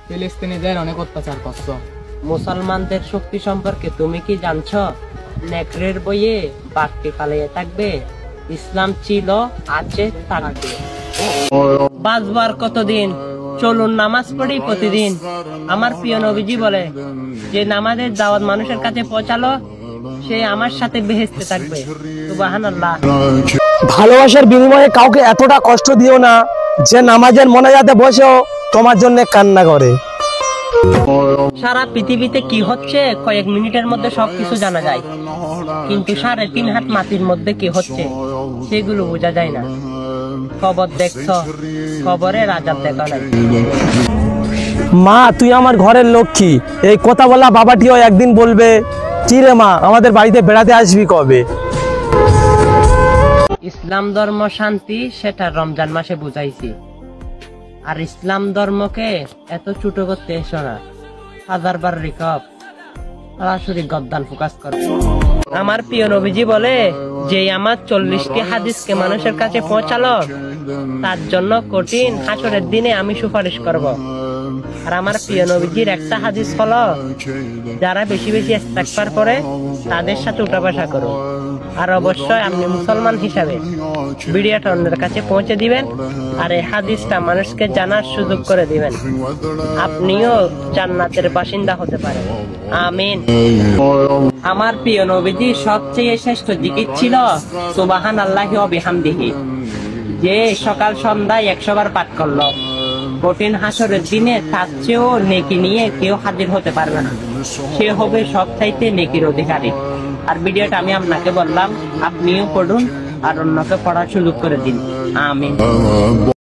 ফিলিস্তিনিদের অনেক অত্যাচার করছো। মুসলমানদের শক্তি সম্পর্কে তুমি কি জানছো? নেকড়ের বইয়ে বাঘটি পালিয়ে থাকবে, ইসলাম ছিল, আছে, থাকবে। বাঁচবার কতদিন, চলুন নামাজ পড়ি প্রতিদিন। আমার প্রিয় নবীজি বলে, যে নামাজের দাওয়াত মানুষের কাছে পৌঁছালো, সে আমার সাথে বেহেশতে থাকবে। সুবহানাল্লাহ। ভালোবাসার বিনিময়ে কাউকে এতটা কষ্ট দিও না যে নামাজের মোনাজাতে বসেও তোমার জন্য কান্না করে। সারা পৃথিবীতে কি হচ্ছে কয়েক মিনিটের মধ্যে সবকিছু জানা যায়, কিন্তু 3.5 হাত মাটির মধ্যে কি হচ্ছে সেগুলো বোঝা যায় না। খবর দেখছো, খবরের আজাব দেখা নাই। মা, তুই আমার ঘরের লক্ষ্মী। এই কথা বলা বাবাটিও একদিন বলবে, কি রে মা, আমাদের বাড়িতে বেড়াতে আসবি কবে? ইসলাম ধর্ম শান্তি, সেটা রমজান মাসে বুঝাইছি। আর ইসলাম ধর্মকে এত ছোট করতে এসো না। 1000 রিকব সরাসরি গদ্দান ফোকাস করো। আমার প্রিয় নবীজি বলে, যে আমার 40টি হাদিসকে মানুষের কাছে পৌঁছালো, তার জন্য কঠিন হাসরের দিনে আমি সুপারিশ করব। আর আমার প্রিয় নবীজির একটা হাদিস হলো, যারা বেশি বেশি ইস্তেগফার করে তাদের সাথে উঠা বসা করো। আর অবশ্যই আপনি মুসলমান হিসাবে ভিডিওটা অন্যের কাছে পৌঁছে দিবেন, আর এই হাদিসটা মানুষকে জানার সুযোগ করে দিবেন। আপনিও জান্নাতের বাসিন্দা হতে পারেন। আমিন। আমার প্রিয় নবীজি সবচেয়ে শ্রেষ্ঠ জিকির ছিল সুবহানাল্লাহি ওয়া বিহামদিহি, যে সকাল সন্ধ্যায় 100 বার পাঠ করলো। কঠিন হাসরের দিনে তার চেয়েও নেকি নিয়ে কেউ হাজির হতে পারবে না, সে হবে সবচাইতে নেকির অধিকারী। আর ভিডিওটা আমি আপনাকে বললাম, আপনিও পড়ুন আর অন্যকে পড়ার সুযোগ করে দিন। আমিন।